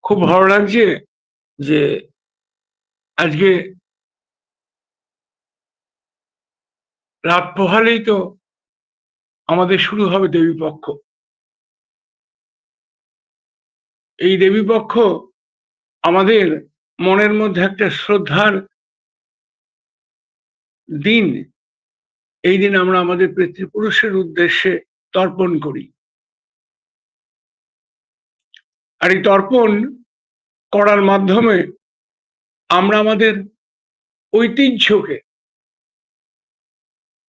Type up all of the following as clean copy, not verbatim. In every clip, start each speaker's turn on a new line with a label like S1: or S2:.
S1: খুব ভালো লাগছে যে আজকে রাত পোহালেই তো আমাদের শুরু হবে দেবীপক্ষ। এই দেবীপক্ষ আমাদের মনের মধ্যে একটা শ্রদ্ধার দিন। এই দিন আমরা আমাদের পিতৃপুরুষের উদ্দেশ্যে তর্পণ করি, আর এই তর্পণ করার মাধ্যমে আমরা আমাদের ঐতিহ্যকে,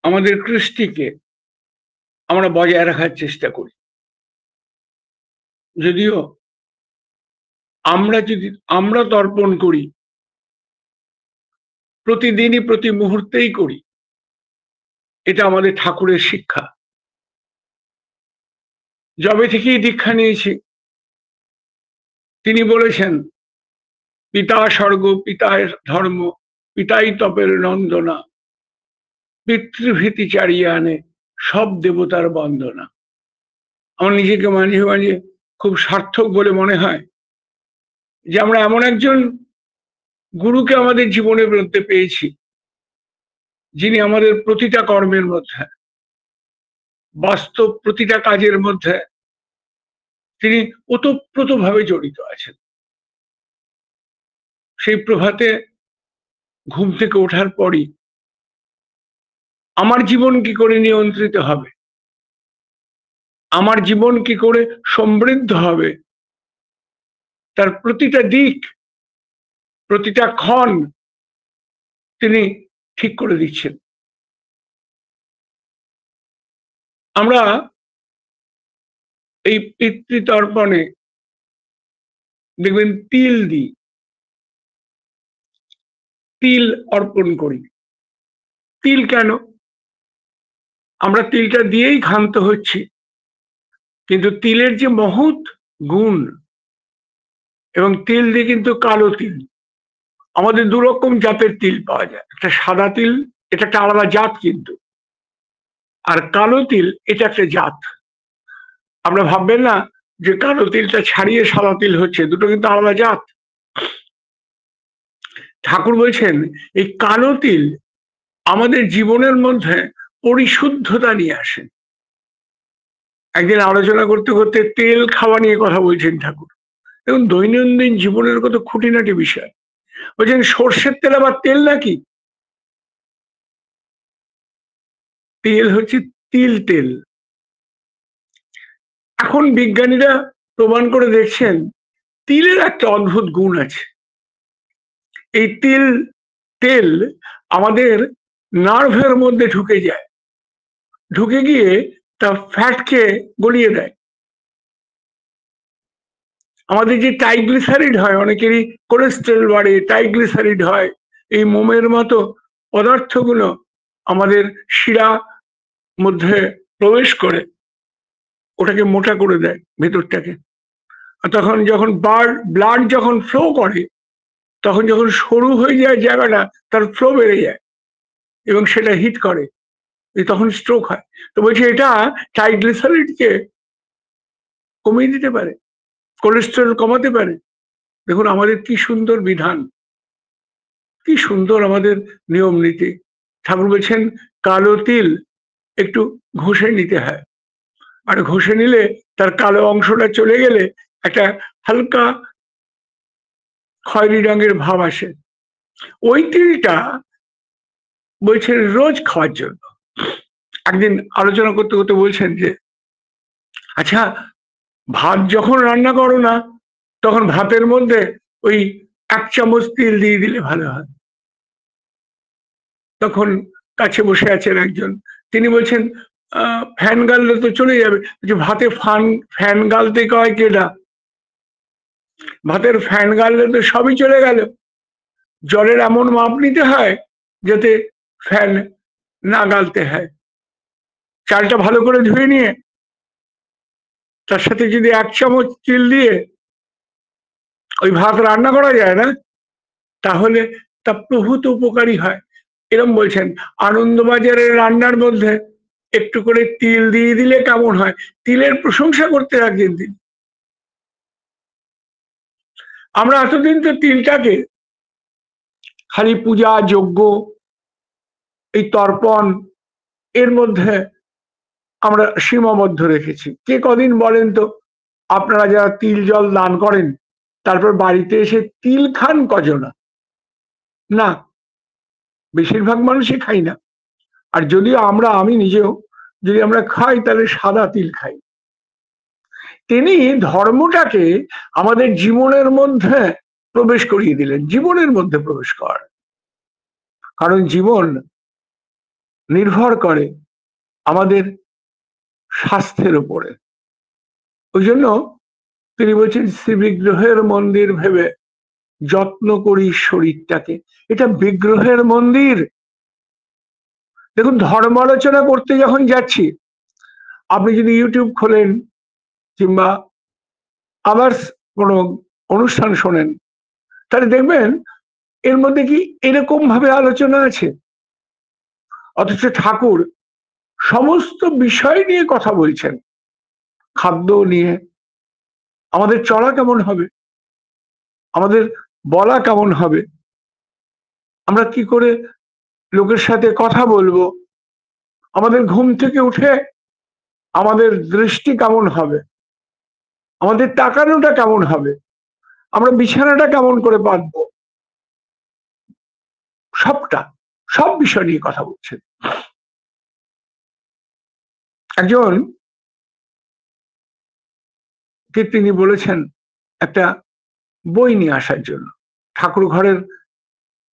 S1: আমাদের কৃষ্টিকে আমরা বজায় রাখার চেষ্টা করি। যদিও আমরা তর্পণ করি, প্রতিদিনই প্রতি মুহূর্তেই করি, এটা আমাদের ঠাকুরের শিক্ষা। যবে থেকেই দীক্ষা নিয়েছি তিনি বলেছেন, পিতা স্বর্গ পিতায় ধর্ম পিতাই তপের নন্দনা, পিতৃভীতি চারিয়ে আনে সব দেবতার বন্দনা। আমার নিজেকে মাঝে মাঝে খুব সার্থক বলে মনে হয় যে আমরা এমন একজন গুরুকে আমাদের জীবনের মধ্যে পেয়েছি, যিনি আমাদের প্রতিটা কর্মের মধ্যে, বাস্তব প্রতিটা কাজের মধ্যে তিনি ওতপ্রোতভাবে জড়িত আছেন। সেই প্রভাতে ঘুম থেকে ওঠার পরই আমার জীবন কি করে নিয়ন্ত্রিত হবে, আমার জীবন কি করে সমৃদ্ধ হবে, তার প্রতিটা দিক, প্রতিটা ক্ষণ তিনি ঠিক করে দিচ্ছেন। আমরা এই পিতৃতর্পণে দেখবেন তিল দিই, তিল অর্পণ করি। তিল কেন? আমরা তিলটা দিয়েই ক্ষান্ত হচ্ছি, কিন্তু তিলের যে মহৎ গুণ, এবং তিল দিয়ে কিন্তু কালো তিল, আমাদের দু রকম জাতের তিল পাওয়া যায়। একটা সাদা তিল, এটা একটা আলাদা জাত কিন্তু, আর কালো তিল এটা একটা জাত। আমরা ভাববেন না যে কালো তিলটা ছাড়িয়ে সাদা তিল হচ্ছে, দুটো কিন্তু আলাদা জাত। ঠাকুর বলছেন এই কালো তিল আমাদের জীবনের মধ্যে পরিশুদ্ধতা নিয়ে আসেন। একদিন আলোচনা করতে করতে তেল খাওয়া নিয়ে কথা বলছেন ঠাকুর। এবং দৈনন্দিন জীবনের কত খুঁটিনাটি বিষয়। বলছেন সর্ষের তেল আবার তেল নাকি? তেল হচ্ছে তিল তেল। এখন বিজ্ঞানীরা প্রমাণ করে দেখছেন তিলের একটা অদ্ভুত গুণ আছে। এই তেল আমাদের নার্ভের মধ্যে ঢুকে যায়, ঢুকে গিয়ে তা ফ্যাটকে গলিয়ে দেয়। আমাদের যে ট্রাইগ্লিসারিড হয়, অনেকেরই কোলেস্টেরল বাড়ে, ট্রাইগ্লিসারিড হয়, এই মোমের মতো পদার্থগুলো আমাদের শিরা মধ্যে প্রবেশ করে ওটাকে মোটা করে দেয় ভেতরটাকে। তখন যখন ব্লাড যখন ফ্লো করে, তখন যখন সরু হয়ে যায় জায়গাটা, তার ফ্লো বেড়ে যায় এবং সেটা হিট করে, তখন স্ট্রোক হয়। তো বলছে এটা ট্রাইগ্লিসারিডকে কমিয়ে দিতে পারে, কোলেস্টেরল কমাতে পারে। দেখুন আমাদের কি সুন্দর বিধান, কি সুন্দর আমাদের নিয়ম নীতি। ঠাকুর বলছেন কালো তিল একটু ঘষে নিতে হয়, আর ঘষে নিলে তার কালো অংশটা চলে গেলে একটা হালকা খয়েরি রঙের ভাব আসে। ওই তিলটা বলছেন রোজ খাওয়ার জন্য। একদিন আলোচনা করতে করতে বলছেন যে আচ্ছা, ভাত যখন রান্না করো না, তখন ভাতের মধ্যে ওই 1 চামচ তিল দিয়ে দিলে ভালো হয়। তখন কাছে বসে আছেন একজন, তিনি বলছেন ফ্যান গাললে তো চলে যাবে। ভাতে ফ্যান গালতে কয় কেডা? ভাতের ফ্যান গাললে তো সবই চলে গেল। জলের এমন মাপ নিতে হয় যাতে ফ্যান না গালতে হয়। চালটা ভালো করে ধুয়ে নিয়ে তার সাথে যদি 1 চামচ তিল দিয়ে ওই ভাত রান্না করা যায় না, তাহলে তা প্রভূত উপকারী হয়। এরকম বলছেন আনন্দবাজারের রান্নার মধ্যে একটু করে তিল দিয়ে দিলে কেমন হয়। তিলের প্রশংসা করতে রাখছেন তিনি। আমরা এতদিন তো তিলটাকে খালি পূজা, যজ্ঞ, এই তর্পণ এর মধ্যে আমরা সীমাবদ্ধ রেখেছি। কে কদিন বলেন তো, আপনারা যারা তিল জল দান করেন তারপর বাড়িতে এসে তিল খান কজনা? না, বেশিরভাগ মানুষই খাই না। আর যদিও আমি নিজেও যদি আমরা খাই তাহলে সাদা তিল খাই। তিনি ধর্মটাকে আমাদের জীবনের মধ্যে প্রবেশ করিয়ে দিলেন, জীবনের মধ্যে প্রবেশ কর, কারণ জীবন নির্ভর করে আমাদের স্বাস্থ্যের উপরে। ওই জন্য তিনি বলছেন শ্রীবিগ্রহের মন্দির ভেবে যত্ন করি শরীরটাকে। এটা বিগ্রহের মন্দির। দেখুন, ধর্ম আলোচনা করতে যখন যাচ্ছি, আপনি যদি ইউটিউব খোলেন কিংবা আবার কোনো অনুষ্ঠান শোনেন, তাহলে দেখবেন এর মধ্যে কি এরকম ভাবে আলোচনা আছে। অথচ ঠাকুর সমস্ত বিষয় নিয়ে কথা বলছেন। খাদ্য নিয়ে, আমাদের চলা কেমন হবে, আমাদের বলা কেমন হবে, আমরা কি করে লোকের সাথে কথা বলবো, আমাদের ঘুম থেকে উঠে আমাদের দৃষ্টি কেমন হবে, আমাদের তাকানোটা কেমন হবে, আমরা বিছানাটা কেমন করে পাতবো, সব বিষয় নিয়ে কথা বলছেন। একজন কে তিনি বলেছেন একটা বই নিয়ে আসার জন্য। ঠাকুর ঘরের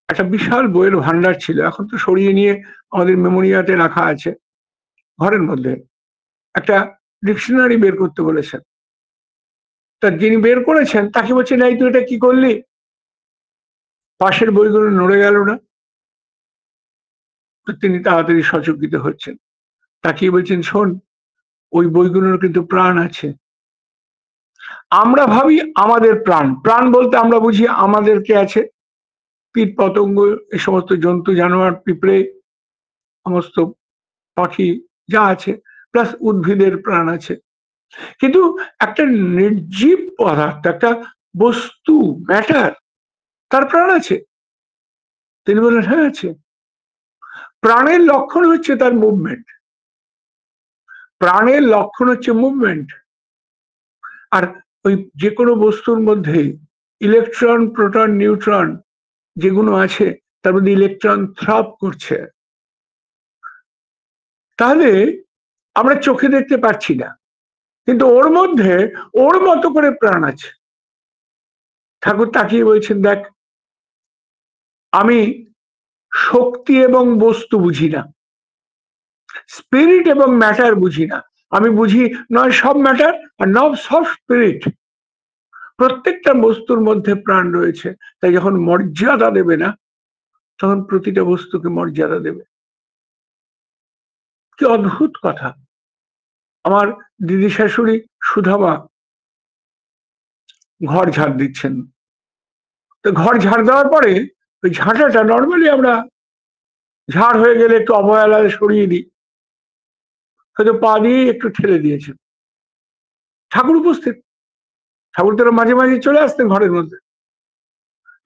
S1: একটা বিশাল বইয়ের ভান্ডার ছিল, এখন তো সরিয়ে নিয়ে আমাদের মেমোরিয়াতে রাখা আছে। ঘরের মধ্যে একটা ডিকশনারি বের করতে বলেছেন। তা যিনি বের করেছেন তাকে বলছেন, এই তুই এটা কি করলি, পাশের বইগুলো নড়ে গেল না? তো তিনি তাড়াতাড়ি সচকিত হচ্ছেন, তাকিয়ে বলছেন, শোন, ওই বইগুলোর কিন্তু প্রাণ আছে। আমরা ভাবি আমাদের প্রাণ, প্রাণ বলতে আমরা বুঝি আমাদেরকে আছে, কীট পতঙ্গ, এই সমস্ত জন্তু জানোয়ার, পিঁপড়ে, সমস্ত পাখি যা আছে, প্লাস উদ্ভিদের প্রাণ আছে। কিন্তু একটা নির্জীব পদার্থ, একটা বস্তু, ম্যাটার, তার প্রাণ আছে? তিনি বললেন, হ্যাঁ আছে। প্রাণের লক্ষণ হচ্ছে তার মুভমেন্ট। প্রাণের লক্ষণ হচ্ছে মুভমেন্ট। আর ওই যে কোনো বস্তুর মধ্যে ইলেকট্রন, প্রোটন, নিউট্রন যেগুলো আছে, তার মধ্যে ইলেকট্রন থ্রব করছে। তাহলে আমরা চোখে দেখতে পাচ্ছি না, কিন্তু ওর মধ্যে ওর মতো করে প্রাণ আছে। ঠাকুর তাকিয়ে বলছেন, দেখ, আমি শক্তি এবং বস্তু বুঝি না, স্পিরিট এবং ম্যাটার বুঝি না। আমি বুঝি নয় সব ম্যাটার আর নয় সব স্পিরিট। প্রত্যেকটা বস্তুর মধ্যে প্রাণ রয়েছে। তাই যখন মর্যাদা দেবে না, তখন প্রতিটা বস্তুকে মর্যাদা দেবে। কি অদ্ভুত কথা! আমার দিদি শাশুড়ি সুধামা ঘর ঝাড় দিচ্ছেন। তো ঘর ঝাড় দেওয়ার পরে ওই ঝাঁটাটা নর্মালি আমরা ঝাড় হয়ে গেলে একটু অবহেলায় সরিয়ে দিই, হয়তো পা দিয়ে একটু ঠেলে দিয়েছেন। ঠাকুর উপস্থিত, ঠাকুর তারা মাঝে মাঝে চলে আসতেন ঘরের মধ্যে।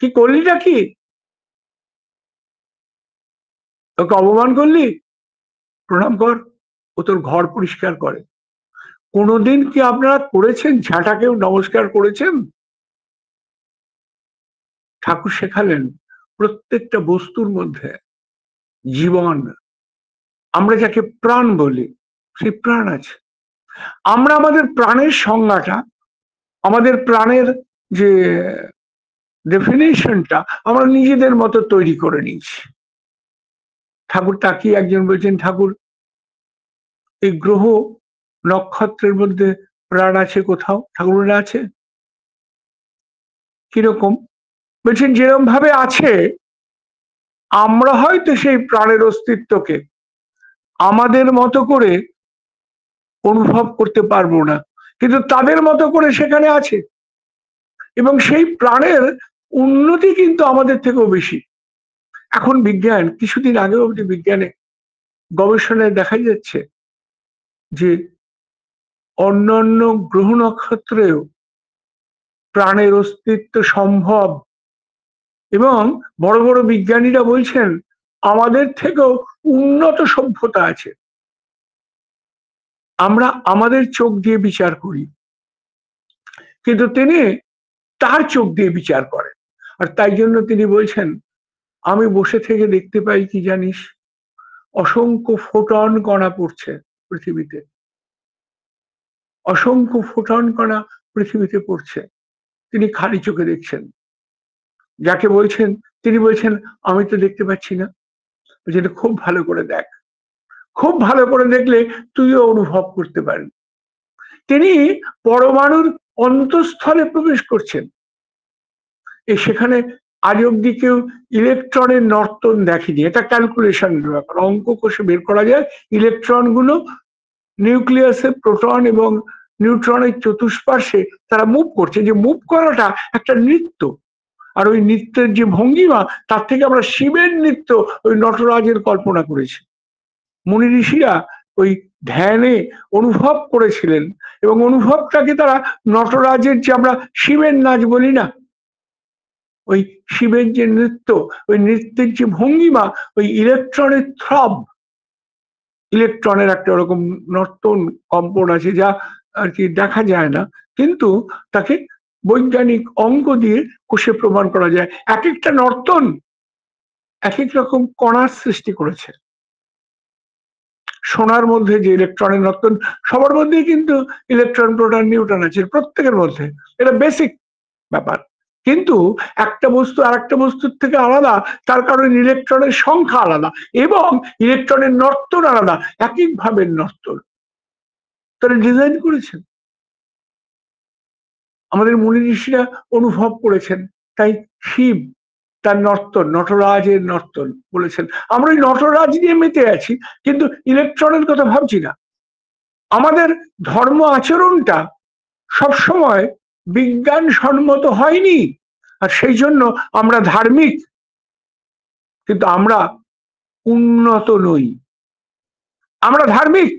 S1: কি করলিটা কি, ওকে অপমান করলি, প্রণাম কর, ও তোর ঘর পরিষ্কার করে। কোনোদিন কি আপনারা করেছেন ঝাঁটাকেও নমস্কার করেছেন? ঠাকুর শেখালেন প্রত্যেকটা বস্তুর মধ্যে জীবন, আমরা যাকে প্রাণ বলি, সেই প্রাণ আছে। আমরা আমাদের প্রাণের সংজ্ঞাটা, আমাদের প্রাণের যে ডেফিনেশনটা আমরা নিজেদের মতো তৈরি করে নিয়েছি। ঠাকুর তাকিয়ে একজন বলছেন, ঠাকুর, এই গ্রহ নক্ষত্রের মধ্যে প্রাণ আছে কোথাও? ঠাকুর বলে, আছে। কিরকম? বলছেন, যেরকম ভাবে আছে, আমরা হয়তো সেই প্রাণের অস্তিত্বকে আমাদের মতো করে অনুভব করতে পারবো না, কিন্তু তাদের মতো করে সেখানে আছে। এবং সেই প্রাণের উন্নতি কিন্তু আমাদের থেকেও বেশি। এখন বিজ্ঞান, কিছুদিন আগে অবধি বিজ্ঞানে গবেষণায় দেখা যাচ্ছে যে অন্যান্য গ্রহ নক্ষত্রেও প্রাণের অস্তিত্ব সম্ভব। এবং বড় বড় বিজ্ঞানীরা বলছেন আমাদের থেকেও উন্নত সভ্যতা আছে। আমরা আমাদের চোখ দিয়ে বিচার করি, কিন্তু তিনি তার চোখ দিয়ে বিচার করেন। আর তাই জন্য তিনি বলছেন আমি বসে থেকে দেখতে পাই কি জানিস, অসংখ্য ফোটন কণা পড়ছে পৃথিবীতে, অসংখ্য ফোটন কণা পৃথিবীতে পড়ছে, তিনি খালি চোখে দেখছেন। যাকে বলছেন তিনি বলছেন আমি তো দেখতে পাচ্ছি না। যেটা খুব ভালো করে দেখ, খুব ভালো করে দেখলে তুইও অনুভব করতে পারবি। তিনি পরমাণুর অন্তঃস্থলে প্রবেশ করছেন। সেখানে আজ অব্দি কেউ ইলেকট্রনের নর্তন দেখেনি। এটা ক্যালকুলেশনের ব্যাপার, অঙ্ক কষে বের করা যায়। ইলেকট্রন গুলো নিউক্লিয়াসে প্রোটন এবং নিউট্রনের চতুষ্পার্শ্বে তারা মুভ করছে। যে মুভ করাটা একটা নৃত্য, আর ওই নৃত্যের যে ভঙ্গিমা, তার থেকে আমরা শিবের নৃত্য, ওই নটরাজের কল্পনা করেছি। মুনি ঋষিরা ওই ধ্যানে অনুভব করেছিলেন, এবং অনুভবটাকে তারা নটরাজের, যে আমরা শিবের নাচ বলি না, ওই শিবের যে নৃত্য, ওই নৃত্যের যে ভঙ্গিমা, ওই ইলেকট্রনের থ্রব, ইলেকট্রনের একটা ওরকম নর্তন কম্পন আছে যা আর কি দেখা যায় না, কিন্তু তাকে বৈজ্ঞানিক অঙ্ক দিয়ে কষে প্রমাণ করা যায়। এক একটা নর্তন এক এক রকম কণার সৃষ্টি করেছে। সোনার মধ্যে যে ইলেকট্রনের নর্তন, সবার মধ্যেই কিন্তু ইলেকট্রন প্রোটন নিউট্রন আছে প্রত্যেকের মধ্যে, এটা বেসিক ব্যাপার। কিন্তু একটা বস্তু আর একটা বস্তুর থেকে আলাদা, তার কারণে ইলেকট্রনের সংখ্যা আলাদা এবং ইলেকট্রনের নর্তন আলাদা, একই ভাবে নর্তন তারা ডিজাইন করেছেন। আমাদের মুনি ঋষিরা অনুভব করেছেন, তাই শিব তার নর্তন, নটরাজের নর্তন বলেছেন। আমরা ওই নটরাজ নিয়ে মেতে আছি, কিন্তু ইলেকট্রনের কথা ভাবছি না। আমাদের ধর্ম আচরণটা সবসময় বিজ্ঞানসম্মত হয়নি, আর সেই জন্য আমরা ধার্মিক, কিন্তু আমরা উন্নত নই। আমরা ধার্মিক,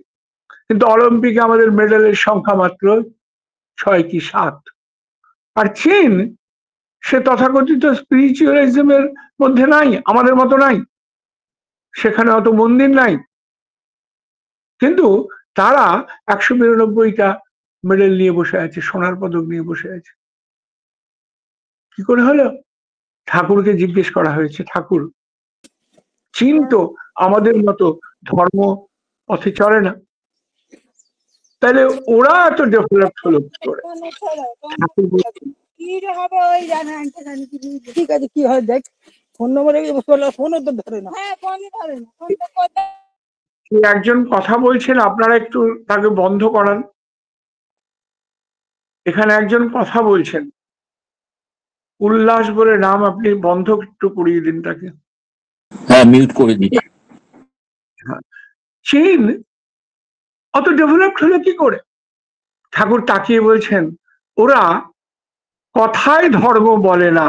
S1: কিন্তু অলিম্পিকে আমাদের মেডেলের সংখ্যা মাত্র 6 কি 7। আর চীন, সে তথাকথিত স্পিরিচুয়ালিজমের মধ্যে নাই, আমাদের মতো নাই, সেখানে অত মন্দির নাই, কিন্তু তারা 192টা মেডেল নিয়ে বসে আছে, সোনার পদক নিয়ে বসে আছে। কি করে হলো? ঠাকুরকে জিজ্ঞেস করা হয়েছে, ঠাকুর, চীন তো আমাদের মতো ধর্ম পথে চলে না, তাহলে ওরা এত ডেভেলপ হলো কি করে?
S2: ঠিক আছে, কি হয় দেখ, ফোন নম্বরে ফোনও তো ধরে না।
S1: একজন কথা বলছেন, আপনারা একটু তাকে বন্ধ করান। এখানে একজন কথা বলছেন, উল্লাস বলে নাম, আপনি বন্ধ একটু করিয়ে দিন তাকে।
S3: হ্যাঁ, মিউট করে দিন।
S1: চীন অত ডেভেলপড হলো কি করে? ঠাকুর তাকিয়ে বলছেন, ওরা কথায় ধর্ম বলে না,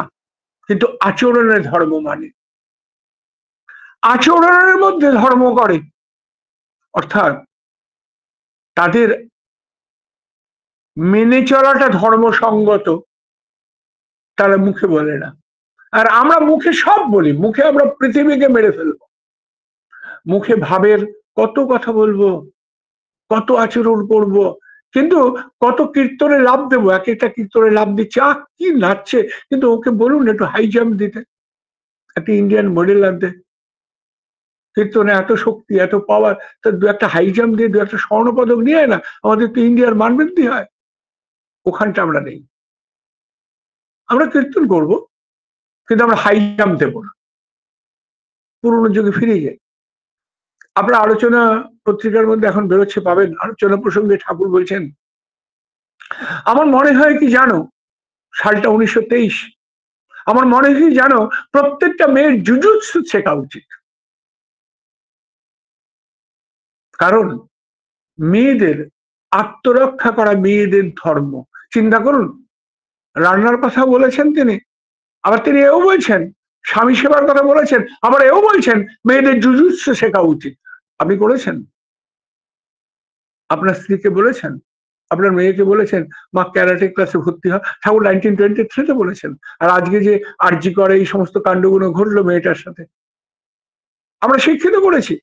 S1: কিন্তু আচরণে ধর্ম মানে, আচরণের মধ্যে ধর্ম করে। অর্থাৎ তাদের মেনে চলাটা ধর্মসঙ্গত, তারা মুখে বলে না। আর আমরা মুখে সব বলি, মুখে আমরা পৃথিবীকে মেরে ফেলবো, মুখে ভাবের কত কথা বলবো, কত আচরণ করব, কিন্তু কত কীর্তনে লাভ দেবো, এক একটা কীর্তনে লাভ দিচ্ছে, কি নাচছে, কিন্তু ওকে বলুন একটু হাই জাম্প দিতে, একটা ইন্ডিয়ান মডেল আনতে, কীর্তনে এত শক্তি এত পাওয়ার, তো দু একটা হাই জাম্প দিয়ে দু একটা স্বর্ণ পদক নিয়ে না, আমাদের তো ইন্ডিয়ার মান বৃদ্ধি হয়। ওখানটা আমরা নেই, আমরা কীর্তন করব, কিন্তু আমরা হাই জাম্প দেবো না, পুরোনো যুগে ফিরে যাই। আপনার আলোচনা পত্রিকার মধ্যে এখন বেরোচ্ছে, পাবেন, আলোচনা প্রসঙ্গে ঠাকুর বলছেন, আমার মনে হয় কি জানো, সালটা 1923, আমার মনে হয় জানো, প্রত্যেকটা মেয়ের জুজুৎসু শেখা উচিত। কারণ মেয়েদের আত্মরক্ষা করা মেয়েদের ধর্ম। চিন্তা করুন, রান্নার কথা বলেছেন তিনি, আবার তিনি এও বলছেন স্বামী সেবার কথা বলেছেন, আবার এও বলছেন মেয়েদের জুজুৎসু শেখা উচিত। আপনি করেছেন? আপনার স্ত্রীকে বলেছেন আপনার মেয়েকে বলেছেন মা ক্যারাটে ক্লাসে ভর্তি হয়? ঠাকুর 1923-তে বলেছেন। আর আজকে যে আরজি করে এই সমস্ত কাণ্ডগুলো ঘটলো মেয়েটার সাথে, আমরা শিক্ষিত করেছি,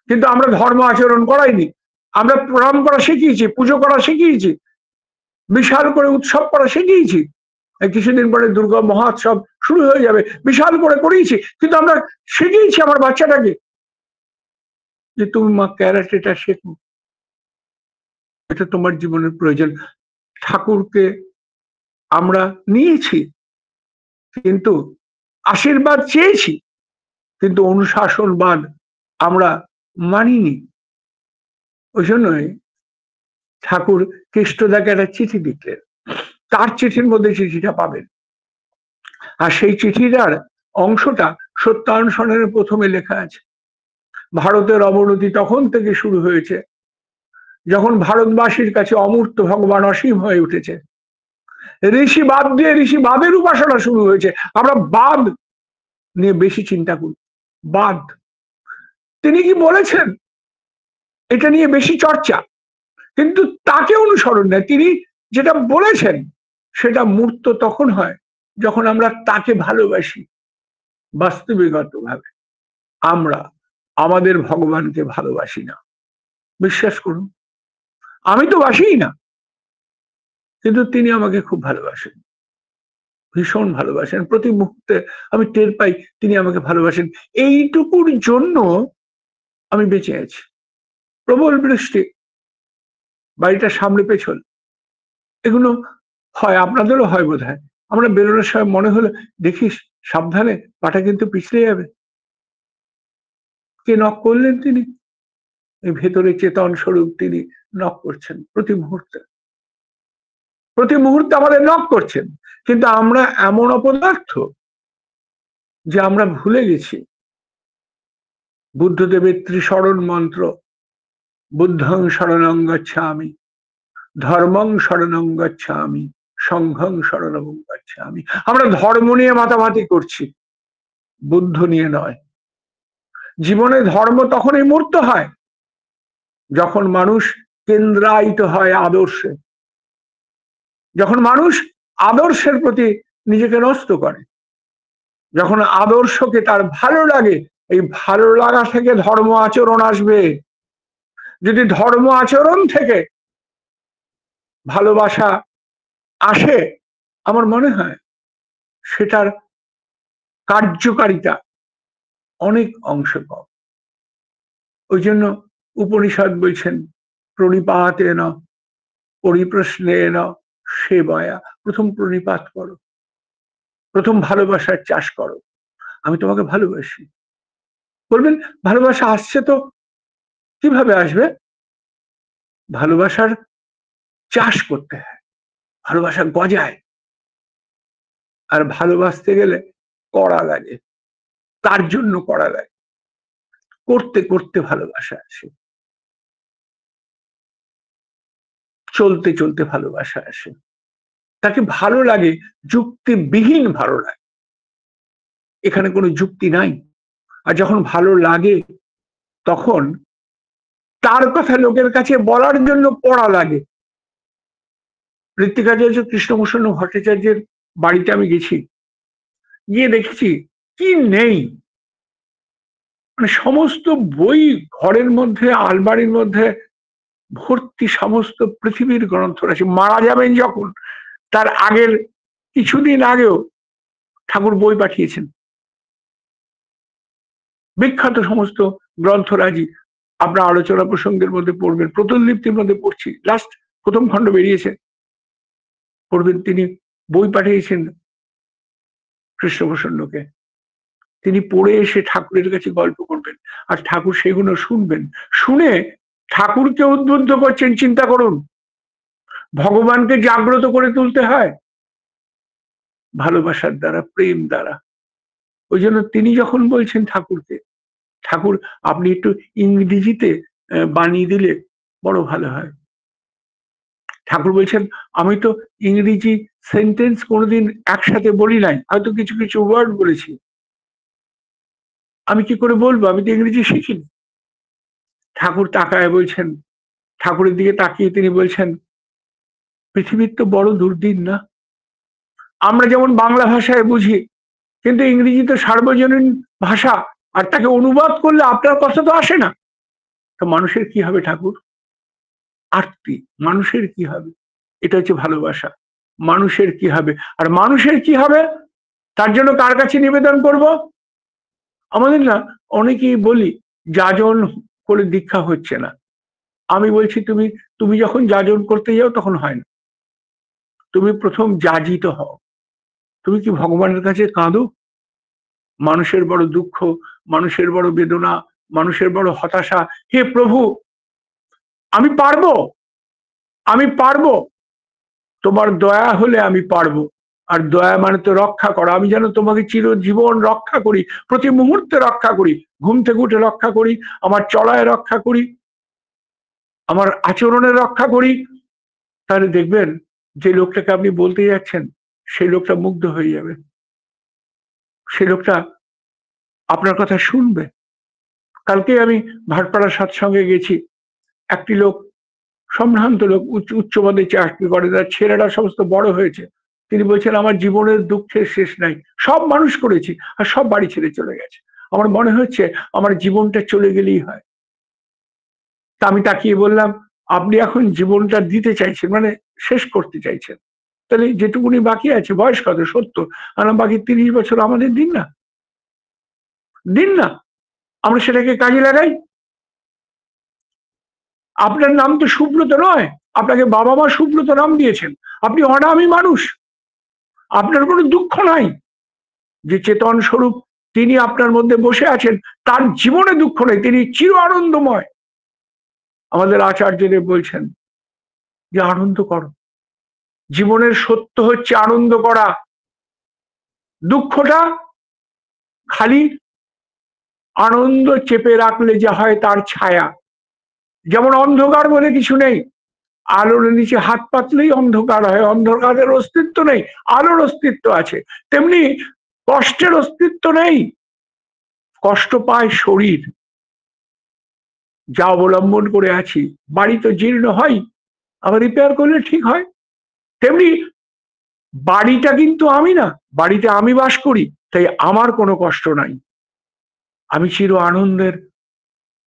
S1: কিন্তু আমরা ধর্ম আচরণ করাইনি। আমরা প্রণাম করা শিখিয়েছি, পুজো করা শিখিয়েছি, বিশাল করে উৎসব করা শিখিয়েছি। কিছুদিন পরে দুর্গা মহোৎসব শুরু হয়ে যাবে, বিশাল করে করিয়েছি, কিন্তু আমরা শিখিয়েছি আমার বাচ্চাটাকে যে তুমি মা ক্যারাটেটা শেখো, এটা তোমার জীবনের প্রয়োজন। ঠাকুরকে আমরা নিয়েছি, কিন্তু আশীর্বাদ চেয়েছি, কিন্তু অনুশাসনবাদ আমরা মানিনি। ওই জন্যই ঠাকুর কৃষ্ণদাকে একটা চিঠি লিখলেন, তার চিঠির মধ্যে চিঠিটা পাবেন। আর সেই চিঠিটার অংশটা সত্যানুসরণের প্রথমে লেখা আছে। ভারতের অবনতি তখন থেকে শুরু হয়েছে যখন ভারতবাসীর কাছে অমূর্ত ভগবান অসীম হয়ে উঠেছে। ঋষিবাদ দিয়ে ঋষিবাদের উপাসনা শুরু হয়েছে। আমরা বাদ নিয়ে বেশি চিন্তা করি, বাদ। তিনি কি বলেছেন এটা নিয়ে বেশি চর্চা, কিন্তু তাকে অনুসরণ নেয়। তিনি যেটা বলেছেন সেটা মূর্ত তখন হয় যখন আমরা তাকে ভালোবাসি। বাস্তবিকত ভাবে আমরা আমাদের ভগবানকে ভালোবাসি না। বিশ্বাস করুন, আমি তো বাসিই না, কিন্তু তিনি আমাকে খুব ভালোবাসেন, ভীষণ ভালোবাসেন। প্রতি মুহূর্তে আমি টের পাই তিনি আমাকে ভালোবাসেন। এইটুকুর জন্য আমি বেঁচে আছি। প্রবল বৃষ্টি, বাড়িটা সামনে পেছন, এগুলো হয়, আপনাদেরও হয় বোধ হয়। আমরা বেরোনোর সময় মনে হলো দেখিস সাবধানে, পাটা কিন্তু পিছলে যাবে। কে নক করলেন? তিনি। এই ভেতরে চেতন স্বরূপ তিনি নক করছেন প্রতি মুহূর্তে, প্রতি মুহূর্তে আমাদের নক করছেন। কিন্তু আমরা এমন অপদার্থ যে আমরা ভুলে গেছি বুদ্ধদেবের ত্রিশরণ মন্ত্র, বুদ্ধং শরণং গচ্ছামি, ধর্মং শরণং গচ্ছামি, সংঘং শরণং গচ্ছামি। আমরা ধর্ম নিয়ে মাতামাতি করছি, বুদ্ধ নিয়ে নয়। জীবনে ধর্ম তখনই মূর্ত হয় যখন মানুষ কেন্দ্রায়িত হয় আদর্শে, যখন মানুষ আদর্শের প্রতি নিজেকে নষ্ট করে, যখন আদর্শকে তার ভালো লাগে। এই ভালো লাগা থেকে ধর্ম আচরণ আসবে। যদি ধর্ম আচরণ থেকে ভালোবাসা আসে, আমার মনে হয় সেটার কার্যকারিতা অনেক অংশ কম। ওই জন্য উপনিষদ বলছেন প্রণিপাতেন পরিপ্রশ্নেন সেবয়া। প্রথম প্রণিপাত করো, প্রথম ভালোবাসার চাষ করো। আমি তোমাকে ভালোবাসি। বলবেন ভালোবাসা আসছে তো কিভাবে আসবে? ভালোবাসার চাষ করতে হয়, ভালোবাসা গজায়। আর ভালোবাসতে গেলে কড়া লাগে, তার জন্য কড়া লাগে, করতে করতে ভালোবাসা আসে, চলতে চলতে ভালোবাসা আসে। তাকে ভালো লাগে, যুক্তিবিহীন ভালো লাগে, এখানে কোনো যুক্তি নাই। আর যখন ভালো লাগে তখন তার কথা লোকের কাছে বলার জন্য পড়া লাগে। ঋত্বিকাচার্য কৃষ্ণভূষণ ভট্টাচার্যের বাড়িতে আমি গেছি, গিয়ে দেখেছি কি নেই, মানে সমস্ত বই ঘরের মধ্যে, আলমারির মধ্যে ভর্তি, সমস্ত পৃথিবীর গ্রন্থ আছে। মারা যাবেন যখন, তার আগের কিছুদিন আগেও ঠাকুর বই পাঠিয়েছেন, বিখ্যাত সমস্ত গ্রন্থরাজি। আপনার আলোচনা প্রসঙ্গের মধ্যে পড়বেন, প্রতুলদীপ্তির মধ্যে পড়ছি, লাস্ট প্রথম খণ্ড বেরিয়েছে, পড়বেন। তিনি বই পাঠিয়েছেন কৃষ্ণপ্রসন্নকে, তিনি পড়ে এসে ঠাকুরের কাছে গল্প করবেন, আর ঠাকুর সেগুলো শুনবেন। শুনে ঠাকুরকে উদ্বুদ্ধ করছেন। চিন্তা করুন, ভগবানকে জাগ্রত করে তুলতে হয় ভালোবাসার দ্বারা, প্রেম দ্বারা। ওই জন্য তিনি যখন বলছেন ঠাকুরকে, ঠাকুর আপনি একটু ইংরেজিতে বানিয়ে দিলে বড় ভালো হয়। ঠাকুর বলছেন আমি তো ইংরেজি সেন্টেন্স কোনোদিন একসাথে বলি নাই, হয়তো কিছু কিছু ওয়ার্ড বলেছি, আমি কি করে বলবো, আমি তো ইংরেজি শিখিনি। ঠাকুর তাকায় বলছেন ঠাকুরের দিকে তাকিয়ে তিনি বলছেন, পৃথিবীর তো বড় দুর্দিন না? আমরা যেমন বাংলা ভাষায় বুঝি, কিন্তু ইংরেজি তো সার্বজনীন ভাষা, আর তাকে অনুবাদ করলে আপনার কথা তো আসে না। তো মানুষের কি হবে ঠাকুর? আরতি। মানুষের কি হবে? এটা হচ্ছে ভালোবাসা। মানুষের কি হবে? আর মানুষের কি হবে তার জন্য কার কাছে নিবেদন করব? আমাদের না অনেকেই বলি যাজন করে দীক্ষা হচ্ছে না। আমি বলছি তুমি তুমি যখন যাজন করতে যাও তখন হয় না। তুমি প্রথম যাজিত হও। তুমি কি ভগবানের কাছে কাঁদো? মানুষের বড় দুঃখ, মানুষের বড় বেদনা, মানুষের বড় হতাশা, হে প্রভু আমি পারবো, আমি পারবো, তোমার দয়া হলে আমি পারবো। আর দয়া মানে তো রক্ষা করা। আমি যেন তোমাকে চিরজীবন রক্ষা করি, প্রতি মুহূর্তে রক্ষা করি, ঘুম থেকে উঠে রক্ষা করি, আমার চলায় রক্ষা করি, আমার আচরণে রক্ষা করি। তাহলে দেখবেন যে লোকটাকে আপনি বলতে যাচ্ছেন সেই লোকটা মুগ্ধ হয়ে যাবে, সেই লোকটা আপনার কথা শুনবে। কালকে আমি ভাটপাড়ার সৎসঙ্গে গেছি। একটি লোক, সম্ভ্রান্ত লোক, উচ্চ পদে চাকরি করে, তার ছেলেরা সমস্ত বড় হয়েছে। তিনি বলছেন আমার জীবনের দুঃখের শেষ নাই, সব মানুষ করেছি আর সব বাড়ি ছেড়ে চলে গেছে, আমার মনে হচ্ছে আমার জীবনটা চলে গেলেই হয়। তা আমি তাকিয়ে বললাম, আপনি এখন জীবনটা দিতে চাইছেন, মানে শেষ করতে চাইছেন, তাহলে যেটুকুনি বাকি আছে, বয়স কত? 70। আর বাকি 30 বছর আমাদের দিন না, দিন না, আমরা সেটাকে কাজে লাগাই। আপনার নাম তো সুব্রত নয়, আপনাকে বাবা মা সুব্রত নাম দিয়েছেন। আপনি অনামী মানুষ, আপনার কোনো দুঃখ নাই। যে চেতন স্বরূপ তিনি আপনার মধ্যে বসে আছেন, তার জীবনে দুঃখ নেই, তিনি চির আনন্দময়। আমাদের আচার্যদেব বলছেন যে আনন্দ করো, জীবনের সত্য হচ্ছে আনন্দ করা। দুঃখটা খালি আনন্দ চেপে রাখলে যা হয় তার ছায়া। যেমন অন্ধকার বলে কিছু নেই, আলোর নিচে হাত পাতলেই অন্ধকার হয়, অন্ধকারের অস্তিত্ব নেই, আলোর অস্তিত্ব আছে। তেমনি কষ্টের অস্তিত্ব নেই, কষ্ট পায় শরীর, যা অবলম্বন করে আছি। বাড়ি তো জীর্ণ হয়, আবার রিপেয়ার করলে ঠিক হয়। তেমনি বাড়িটা কিন্তু আমি না, বাড়িতে আমি বাস করি, তাই আমার কোনো কষ্ট নাই, আমি চির আনন্দের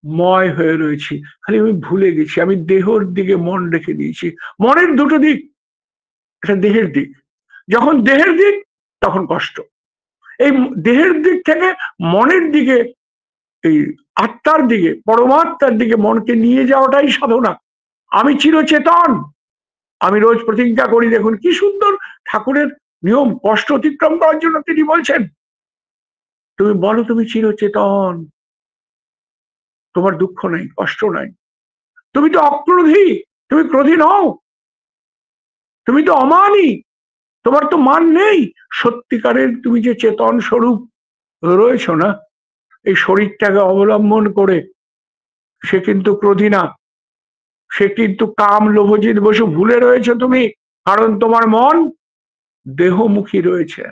S1: ময় হয়ে রয়েছি। খালি আমি ভুলে গেছি, আমি দেহর দিকে মন রেখে দিয়েছি। মনের দুটো দিক, একটা দেহের দিক, যখন দেহের দিক তখন কষ্ট। এই দেহের দিক থেকে মনের দিকে, এই আত্মার দিকে, পরমাত্মার দিকে মনকে নিয়ে যাওয়াটাই সাধনা। আমি চিরচেতন, আমি রোজ প্রতিজ্ঞা করি। দেখুন কি সুন্দর ঠাকুরের নিয়ম, কষ্ট অতিক্রম করার জন্য তিনি বলছেন, তুমি বলো তুমি চিরচেতন, তোমার দুঃখ নাই, কষ্ট নাই, তুমি তো অক্রোধী, তুমি ক্রোধী নও, তুমি তো অমানী, তোমার তো মান নেই। সত্যিকারের তুমি যে চেতন স্বরূপ রয়েছ না, এই শরীরটাকে অবলম্বন করে, সে কিন্তু ক্রোধী না, সে কিন্তু কাম লোভজিৎ বসু ভুলে রয়েছে তুমি, কারণ তোমার মন দেহমুখী রয়েছে।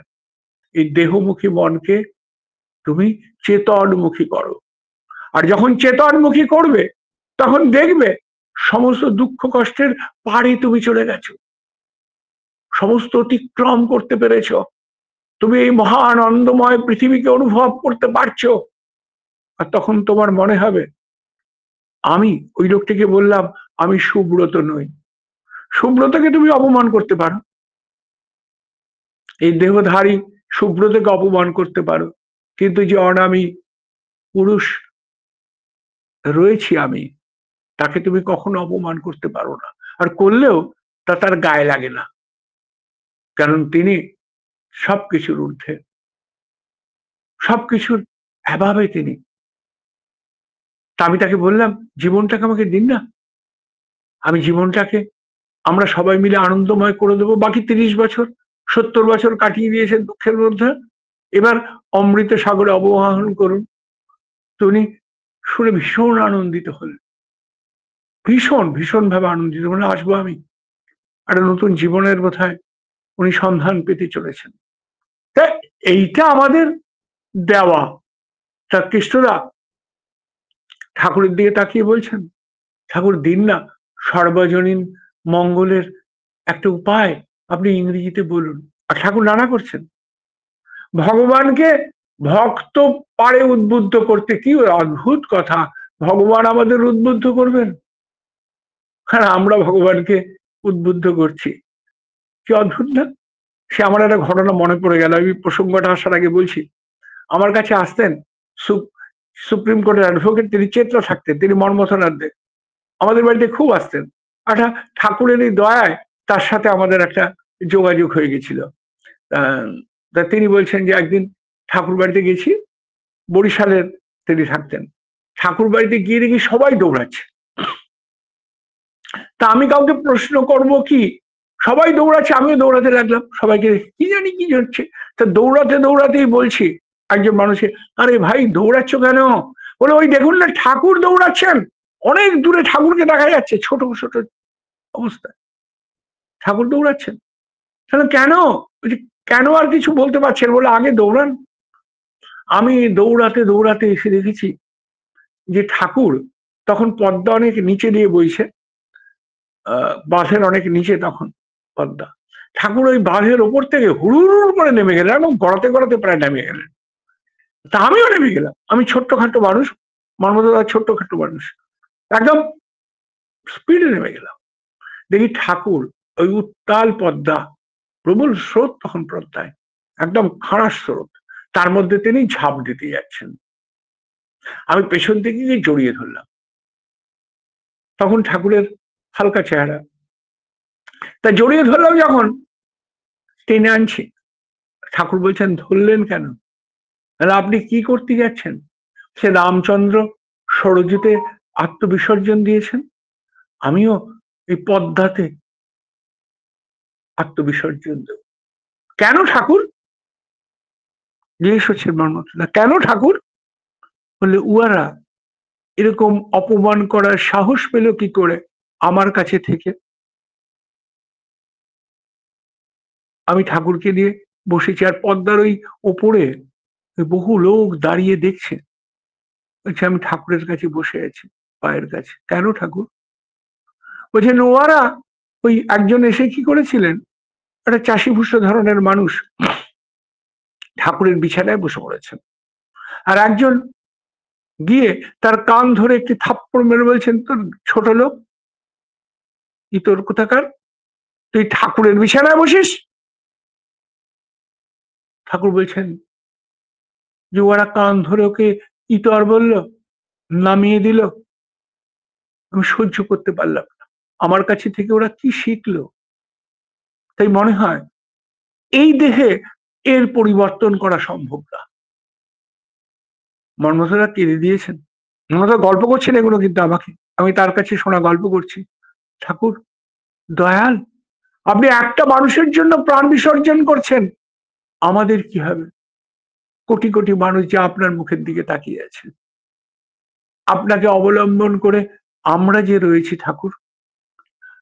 S1: এই দেহমুখী মনকে তুমি চেতনমুখী করো। আর যখন চেতনমুখী করবে তখন দেখবে সমস্ত দুঃখ কষ্টের পারে তুমি চলে গেছো, সমস্ত অতিক্রম করতে পেরেছ, তুমি এই মহান আনন্দময় পৃথিবীকে অনুভব করতে পারছো। আর তখন তোমার মনে হবে, আমি ওই লোকটিকে বললাম আমি সুব্রত নই, সুব্রতকে তুমি অপমান করতে পারো, এই দেহধারী সুব্রতকে অপমান করতে পারো, কিন্তু যে অনামী পুরুষ রয়েছি আমি, তাকে তুমি কখনো অপমান করতে পারো না। আর করলেও তা তার গায়ে লাগে না, কারণ তিনি সবকিছুর ঊর্ধ্বে, সবকিছুর অভাবে তিনি। তা আমি তাকে বললাম জীবনটাকে আমাকে দিন না, আমি জীবনটাকে, আমরা সবাই মিলে আনন্দময় করে দেবো। বাকি 30 বছর, 70 বছর কাটিয়ে দিয়েছেন দুঃখের মধ্যে, এবার অমৃত সাগরে অবগাহন করুন। তো উনি শুনে ভীষণ আনন্দিত হলেন, ভীষণ ভীষণ ভাবে আনন্দিত, মানে আসবো আমি, একটা নতুন জীবনের বোধহয় উনি সন্ধান পেতে চলেছেন। তা এইটা আমাদের দেওয়া। তা কৃষ্ণদা ঠাকুরের দিকে তাকিয়ে বলছেন, ঠাকুর দিন না, সর্বজনীন মঙ্গলের একটা উপায় আপনি ইংরেজিতে বলুন। আর ঠাকুর নানা করছেন। ভগবানকে ভক্ত পারে উদ্বুদ্ধ করতে। কি অদ্ভুত কথা! ভগবান আমাদের উদ্বুদ্ধ করবেন, আর আমরা ভগবানকে উদ্বুদ্ধ করছি। কি অদ্ভুত না? সে আমার একটা ঘটনা মনে পড়ে গেল, আমি প্রসঙ্গটা আসার আগে বলছি। আমার কাছে আসতেন সুপ্রিম কোর্টের অ্যাডভোকেট, তিনি চেতলা থাকতেন, তিনি মর্মথনাথ। আমাদের বাড়িতে খুব আসতেন। একটা ঠাকুরের এই দয়ায় তার সাথে আমাদের একটা যোগাযোগ হয়ে গেছিল। তা তিনি বলছেন যে একদিন ঠাকুর বাড়িতে গেছি, বরিশালের তিনি থাকতেন। ঠাকুর বাড়িতে গিয়ে দেখি সবাই দৌড়াচ্ছে। তা আমি কাউকে প্রশ্ন করব কি, সবাই দৌড়াচ্ছে, আমিও দৌড়াতে লাগলাম। সবাইকে কি জানি কি হচ্ছে। তা দৌড়াতে দৌড়াতেই বলছি একজন মানুষকে, আরে ভাই দৌড়াচ্ছ কেন? বলে ওই দেখুন না ঠাকুর দৌড়াচ্ছেন, অনেক দূরে ঠাকুরকে দেখা যাচ্ছে ছোট ছোট অবস্থায়, ঠাকুর দৌড়াচ্ছেন। তাহলে কেন? কেন আর কিছু বলতে পারছেন? বলে আগে দৌড়ান। আমি দৌড়াতে দৌড়াতে এসে দেখেছি যে ঠাকুর তখন পদ্মা অনেক নিচে দিয়ে বইছে, বাঁধের অনেক নিচে তখন পদ্মা। ঠাকুর ওই বাঁধের ওপর থেকে হুড়ুর করে নেমে গেলেন, এবং গড়াতে গড়াতে প্রায় নেমে গেলেন। তা আমিও নেমে গেলাম। আমি ছোট্টখাট্ট মানুষ, মর্মদাদার ছোট্টখাট্ট মানুষ, একদম স্পিডে নেমে গেলাম। দেখি ঠাকুর ওই উত্তাল পদ্মা, প্রবল স্রোত তখন পদ্মায়, একদম খাড়া স্রোত, তার মধ্যে তিনি ঝাঁপ দিতে যাচ্ছেন। আমি পেছন থেকে গিয়ে জড়িয়ে ধরলাম। তখন ঠাকুরের হালকা চেহারা, তা জড়িয়ে ধরলাম যখন, টেনে আনছি। ঠাকুর বলছেন ধরলেন কেন? তাহলে আপনি কি করতে যাচ্ছেন? সে রামচন্দ্র সরযূতে আত্মবিসর্জন দিয়েছেন, আমিও এই পদ্মাতে আত্মবিসর্জন দেব। কেন ঠাকুর? জিজ্ঞেস হচ্ছেন মর্মতদা, কেন ঠাকুর? বললে উয়ারা এরকম অপমান করার সাহস পেল কি করে আমার কাছে থেকে? আমি ঠাকুরকে নিয়ে বসেছি, আর পদ্মার ওই ওপরে বহু লোক দাঁড়িয়ে দেখছে। বলছে আমি ঠাকুরের কাছে বসে আছি, পায়ের কাছে। কেন ঠাকুর? বলছেন ওরা ওই একজন এসে কি করেছিলেন, একটা চাষিভূষো ধরনের মানুষ ঠাকুরের বিছানায় বসে পড়েছেন, আর একজন গিয়ে তার কান ধরে একটি থাপ্পড় মেরে বলছেন, তোর ছোট লোক, তোর কোথাকার, তুই ঠাকুরের বিছানায় বসিস? ঠাকুর বলছেন যে ওরা কান ধরে ওকে ইতর বলল, নামিয়ে দিল, আমি সহ্য করতে পারলাম না। আমার কাছে থেকে ওরা কি শিখলো? তাই মনে হয় এই দেহে এর পরিবর্তন করা সম্ভব না। মর্মতদা কেঁদে দিয়েছেন, মর্মতদা গল্প করছেন এগুলো, কিন্তু আমাকে, আমি তার কাছে শোনা গল্প করছি। ঠাকুর দয়াল, আপনি একটা মানুষের জন্য প্রাণ বিসর্জন করছেন, আমাদের কি হবে? কোটি কোটি মানুষ যে আপনার মুখের দিকে তাকিয়ে আছে, আপনাকে অবলম্বন করে আমরা যে রয়েছি ঠাকুর,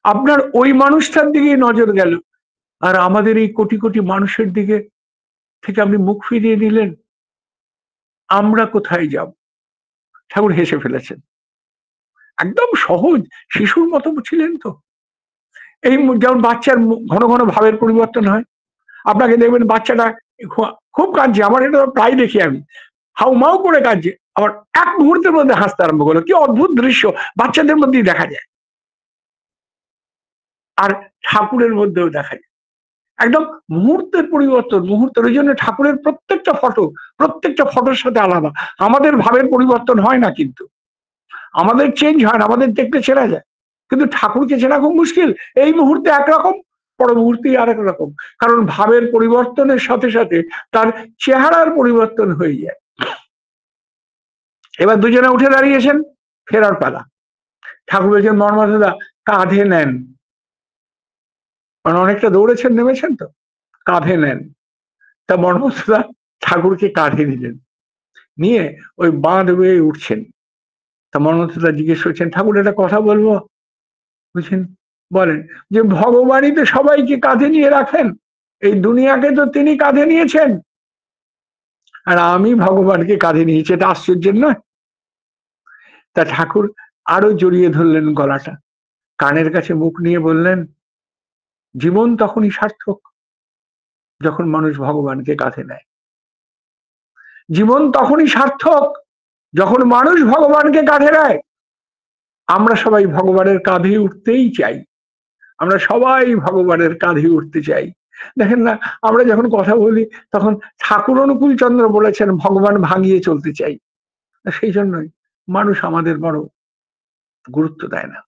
S1: আপনার ওই মানুষটার দিকে নজর গেল, আর আমাদের এই কোটি কোটি মানুষের দিকে থেকে আপনি মুখ ফিরিয়ে নিলেন, আমরা কোথায় যাব? ঠাকুর হেসে ফেলেছেন, একদম সহজ শিশুর মতো ছিলেন। তো এই যেমন বাচ্চার ঘন ঘন ভাবের পরিবর্তন হয়, আপনাকে দেখবেন বাচ্চাটা খুব কাঁদছে, আমার এটা প্রায় দেখি আমি, হাউমাউ করে কাঁদছে, আবার এক মুহূর্তের মধ্যে হাসতে আরম্ভ করলো। কি অদ্ভুত দৃশ্য বাচ্চাদের মধ্যেই দেখা যায়, আর ঠাকুরের মধ্যেও দেখা যায় একদম মুহূর্তের পরিবর্তন, মুহূর্তের। ওই জন্য ঠাকুরের প্রত্যেকটা ফটোর সাথে আলাদা। আমাদের ভাবের পরিবর্তন হয় না, কিন্তু আমাদের চেঞ্জ হয় না, আমাদের দেখতে চেনা যায়, কিন্তু ঠাকুরকে চেনা খুব মুশকিল। এই মুহূর্তে একরকম, পরের মুহূর্তে আরেক রকম, কারণ ভাবের পরিবর্তনের সাথে সাথে তার চেহারার পরিবর্তন হয়ে যায়। এবার দুজনে উঠে দাঁড়িয়েছেন, ফেরার পালা। ঠাকুর বলছেন মর্মতদা কাঁধে নেন, মানে অনেকটা দৌড়েছেন, নেমেছেন তো, কাঁধে নেন। তা মর্মতদা ঠাকুরকে কাঁধে নিলেন, নিয়ে ওই বাঁধ বেয়ে উঠছেন। তা মর্মতদা জিজ্ঞেস করছেন, ঠাকুর একটা কথা বলবো? বুঝছেন, বলেন। যে ভগবানই তো সবাইকে কাঁধে নিয়ে রাখেন, এই দুনিয়াকে তো তিনি কাঁধে নিয়েছেন, আর আমি ভগবানকে কাঁধে নিয়েছি, এটা আশ্চর্যের নয়? তা ঠাকুর আরো জড়িয়ে ধরলেন গলাটা, কানের কাছে মুখ নিয়ে বললেন, জীবন তখনই সার্থক যখন মানুষ ভগবানকে কাঁধে নেয়। জীবন তখনই সার্থক যখন মানুষ ভগবানকে কাঁধে নেয়। আমরা সবাই ভগবানের কাঁধে উঠতেই চাই, আমরা সবাই ভগবানের কাঁধে উঠতে চাই। দেখেন না, আমরা যখন কথা বলি তখন ঠাকুর অনুকূল চন্দ্র বলেছেন ভগবান ভাঙিয়ে চলতে চাই। সেই জন্যই মানুষ আমাদের বড় গুরুত্ব দেয় না।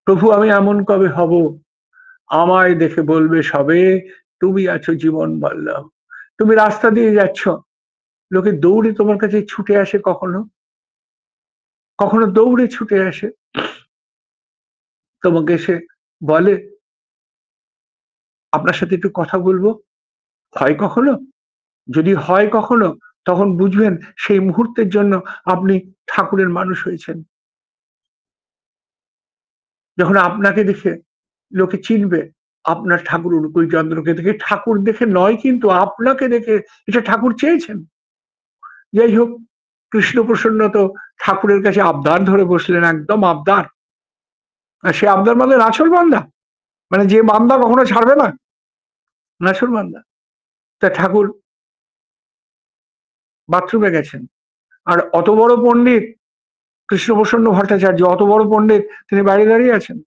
S1: প্রভু আমি এমন কবে হব, আমায় দেখে বলবে সবে তুমি আছো জীবন বল্লভ। তুমি রাস্তা দিয়ে যাচ্ছ, লোকে দৌড়ে তোমার কাছে ছুটে আসে, কখনো কখনো দৌড়ে ছুটে আসে, তোমাকে এসে বলে আপনার সাথে একটু কথা বলবো। হয় কখনো, যদি হয় কখনো, তখন বুঝবেন সেই মুহূর্তের জন্য আপনি ঠাকুরের মানুষ হয়েছেন। যখন আপনাকে দেখে লোকে চিনবে আপনার ঠাকুর অনুকূল চন্দ্রকে দেখে, ঠাকুর দেখে নয় কিন্তু আপনাকে দেখে, এটা ঠাকুর চেয়েছেন। যাই হোক, কৃষ্ণ প্রসন্ন তো ঠাকুরের কাছে আবদার ধরে বসলেন, একদম আবদার। আর সে আবদার মানে নাছর বান্দা, মানে যে বান্দা কখনো ছাড়বে না, নাছর বান্দা। তা ঠাকুর বাথরুমে গেছেন, আর অত বড় পণ্ডিত কৃষ্ণপ্রসন্ন ভট্টাচার্য, অত বড় পণ্ডিত, তিনি বাইরে দাঁড়িয়ে আছেন।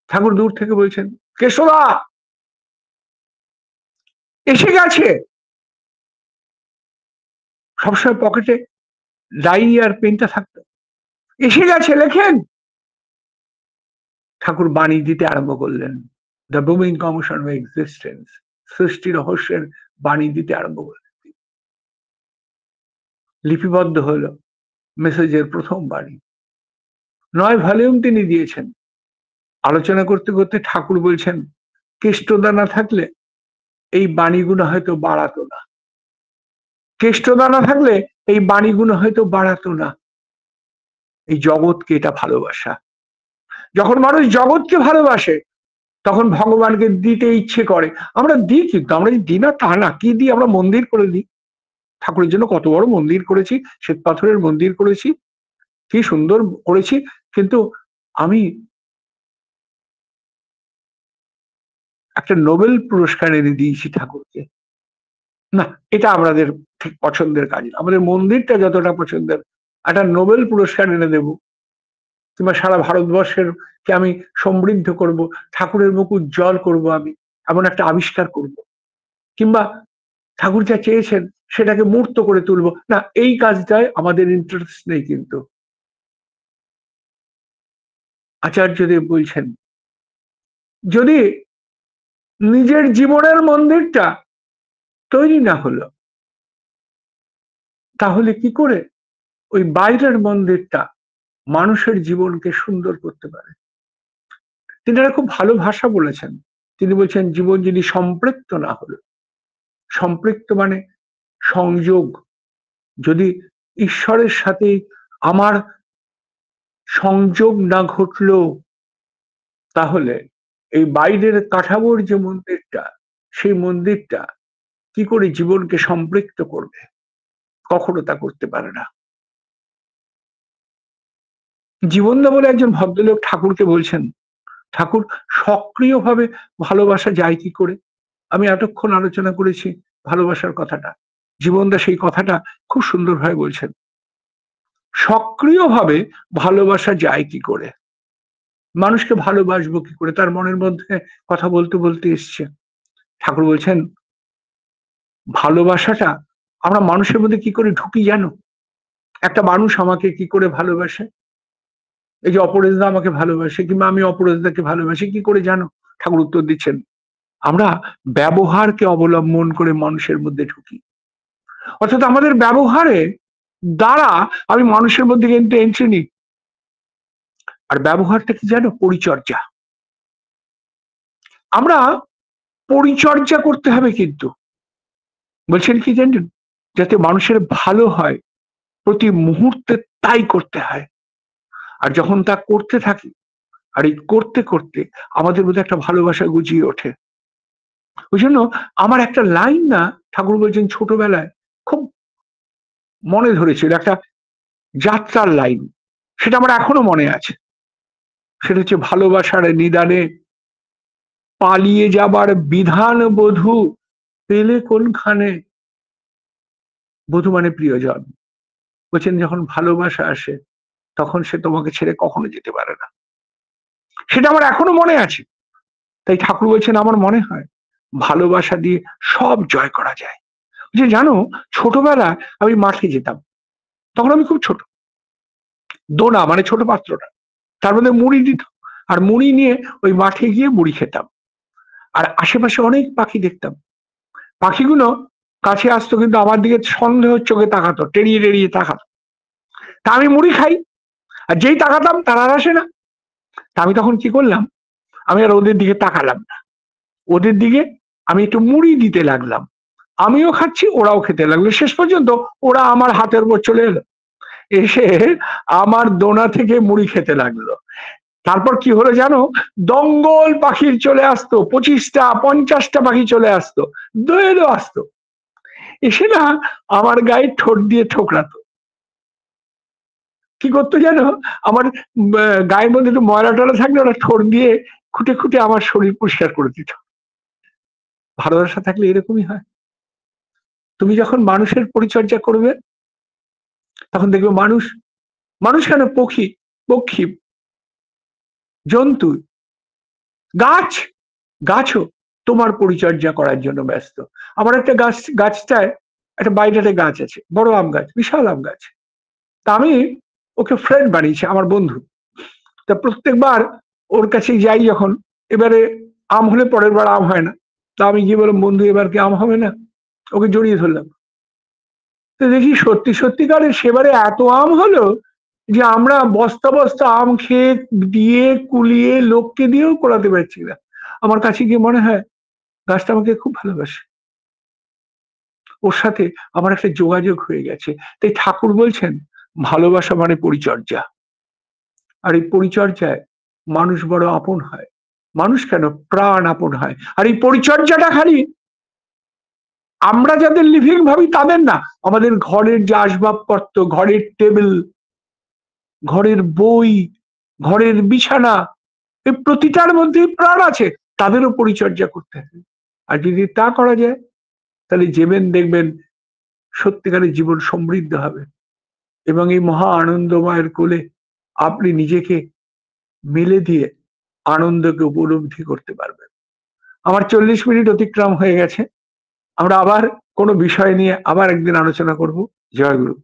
S1: ঠাকুর দূর থেকে বলছেন, কেশবদা এসে গেছে। সবসময় পকেটে ডায়েরি আর পেনটা থাকতো, এসে গেছে লেখেন। ঠাকুর বাণী দিতে আরম্ভ করলেন, the booming commission of existence, সৃষ্টি রহস্যের বাণী দিতে আরম্ভ করলেন। লিপিবদ্ধ হলো মেসেজের প্রথম বাণী, 9 ভলিউম তিনি দিয়েছেন। আলোচনা করতে করতে ঠাকুর বলছেন, কেষ্টদা না থাকলে এই বাণীগুলো হয়তো বাড়াতো না, কেষ্টদা না থাকলে এই বাণীগুলো হয়তো বাড়াতো না। এই জগৎকে এটা ভালোবাসা। যখন মানুষ জগৎকে ভালোবাসে তখন ভগবানকে দিতে ইচ্ছে করে। আমরা দিই, কিন্তু আমরা দিই না তা না, কি দিই? আমরা মন্দির করে দিই। ঠাকুরের জন্য কত বড় মন্দির করেছি, শ্বেত পাথরের মন্দির করেছি, কি সুন্দর করেছি, কিন্তু আমি একটা নোবেল পুরস্কার এনে দিয়েছি ঠাকুরকে না, এটা আমাদের ঠিক পছন্দের কাজ না। আমাদের মন্দিরটা যতটা পছন্দের, একটা নোবেল পুরস্কার এনে দেব, কিংবা সারা ভারতবর্ষের কে আমি সমৃদ্ধ করব, ঠাকুরের মুখ উজ্জ্বল করব, আমি এমন একটা আবিষ্কার করব, কিংবা ঠাকুর যা চেয়েছেন সেটাকে মূর্ত করে তুলবো না, এই কাজটায় আমাদের ইন্টারেস্ট নেই। কিন্তু আচার্যদেব বলছেন, যদি নিজের জীবনের মন্দিরটা তৈরি না হলো, তাহলে কি করে ওই বাইরের মন্দিরটা মানুষের জীবনকে সুন্দর করতে পারে? তিনি খুব ভালো ভাষা বলেছেন। তিনি বলছেন, জীবন যদি সম্পৃক্ত না হলো, সম্পৃক্ত মানে সংযোগ, যদি ঈশ্বরের সাথে আমার সংযোগ না ঘটলো, তাহলে এই বাইরের কাঠামোর যে মন্দিরটা, সেই মন্দিরটা কি করে জীবনকে সম্পৃক্ত করবে? কখনো তা করতে পারে না। জীবনদা বলে একজন ভদ্রলোক ঠাকুরকে বলছেন, ঠাকুর সক্রিয়ভাবে ভালোবাসা যায় কি করে? আমি এতক্ষণ আলোচনা করেছি ভালোবাসার কথাটা, জীবনদা সেই কথাটা খুব সুন্দরভাবে বলছেন। সক্রিয়ভাবে ভালোবাসা যায় কি করে? মানুষকে ভালোবাসবো কি করে? তার মনের মধ্যে কথা বলতে বলতে এসছে। ঠাকুর বলছেন, ভালোবাসাটা আমরা মানুষের মধ্যে কি করে ঢুকি জানো? একটা মানুষ আমাকে কি করে ভালোবাসে? এই যে অপরাজিতা আমাকে ভালোবাসে, কিংবা আমি অপরাজিতাকে ভালোবাসি, কি করে জানো? ঠাকুর উত্তর দিচ্ছেন, আমরা ব্যবহারকে অবলম্বন করে মানুষের মধ্যে ঢুকি। অর্থাৎ আমাদের ব্যবহারের দ্বারা আমি মানুষের মধ্যে কিন্তু এন্ট্রি নিই। আর ব্যবহারটা কি জানো? পরিচর্যা। আমরা পরিচর্যা করতে হবে, কিন্তু বলছেন কি জানেন? যাতে মানুষের ভালো হয় প্রতি মুহূর্তে তাই করতে হয়। আর যখন তা করতে থাকি, আর এই করতে করতে আমাদের মধ্যে একটা ভালোবাসা গুজিয়ে ওঠে। ওই জন্য আমার একটা লাইন না, ঠাকুর বলছেন ছোটবেলায় খুব মনে ধরেছিল। একটা যাত্রার লাইন, সেটা আমার এখনো মনে আছে। সেটা হচ্ছে ভালোবাসার নিদানে পালিয়ে যাবার বিধান বধূ পেলে কোনখানে। বধূ মানে প্রিয়জন। বলছেন যখন ভালোবাসা আসে তখন সে তোমাকে ছেড়ে কখনো যেতে পারে না। সেটা আমার এখনো মনে আছে। তাই ঠাকুর বলছেন আমার মনে হয় ভালোবাসা দিয়ে সব জয় করা যায়। যে জানো, ছোটবেলায় আমি মাঠে যেতাম, তখন আমি খুব ছোট, দোনা মানে ছোট পাত্রটা, তার মধ্যে মুড়ি দিত, আর মুড়ি নিয়ে ওই মাঠে গিয়ে মুড়ি খেতাম। আর আশেপাশে অনেক পাখি দেখতাম, পাখিগুলো কাছে আসতো কিন্তু আমার দিকে সন্দেহ চোখে তাকাতো, টেরিয়ে টেরিয়ে তাকাতো। তা আমি মুড়ি খাই, আর যেই তাকাতাম তারা আর আসে না। তা আমি তখন কি করলাম, আমি আর ওদের দিকে তাকালাম না, ওদের দিকে আমি একটু মুড়ি দিতে লাগলাম। আমিও খাচ্ছি, ওরাও খেতে লাগলো। শেষ পর্যন্ত ওরা আমার হাতের উপর চলে এলো, এসে আমার দোনা থেকে মুড়ি খেতে লাগলো। তারপর কি হলো জানো, দঙ্গল পাখির চলে আসতো, 25টা 50টা পাখি চলে আসতো, দোয়েলও আসতো, এসে না আমার গায়ে ঠোঁট দিয়ে ঠোকরাতো। কি করতো জানো, আমার গায়ের মধ্যে একটু ময়লা টয়লা থাকলে ওরা ঠোঁট দিয়ে খুঁটে খুঁটে আমার শরীর পরিষ্কার করে দিত। ভালোবাসা থাকলে এরকমই হয়। তুমি যখন মানুষের পরিচর্যা করবে তখন দেখবে মানুষ, মানুষ কেন, পক্ষী, পক্ষী, জন্তু, গাছ, গাছও তোমার পরিচর্যা করার জন্য ব্যস্ত। আমার একটা গাছটায় একটা বাইরেতে গাছ আছে, বড় আম গাছ, বিশাল আম গাছ। তা আমি ওকে ফ্রেন্ড বানিয়েছি, আমার বন্ধু। তা প্রত্যেকবার ওর কাছে যাই যখন, এবারে আম হলে পরের বার আম হয় না, তা আমি গিয়ে বললাম বন্ধু এবার কি আম হবে না, ওকে জড়িয়ে ধরলাম। তো দেখি সত্যি সত্যিকারের সেবারে এত আম হলো যে আমরা বস্তা বস্তা আম খেয়ে দিয়ে কুলিয়ে লোককে দিয়েও কোলাতে পারছি না। আমার কাছে গিয়ে মনে হয় গাছটা আমাকে খুব ভালোবাসে, ওর সাথে আমার একটা যোগাযোগ হয়ে গেছে। তাই ঠাকুর বলছেন ভালোবাসা মানে পরিচর্যা, আর এই পরিচর্যায় মানুষ বড় আপন হয়। মানুষ কেন, প্রাণ আপন হয়। আর এই পরিচর্যাটা খালি আমরা যাদের লিভিং ভাবি তাদের না, আমাদের ঘরের যে আসবাবপত্র, ঘরের টেবিল, ঘরের বই, ঘরের বিছানা, এই প্রতিটার মধ্যে প্রাণ আছে, তাদেরও পরিচর্যা করতে হবে। আর যদি তা করা যায় তাহলে দেখবেন সত্যিকারের জীবন সমৃদ্ধ হবে, এবং এই মহা আনন্দময়ের কোলে আপনি নিজেকে মেলে দিয়ে আনন্দকে উপলব্ধি করতে পারবেন। আমার 40 মিনিট অতিক্রম হয়ে গেছে, আমরা আবার কোনো বিষয় নিয়ে আবার একদিন আলোচনা করব। জয় গুরু।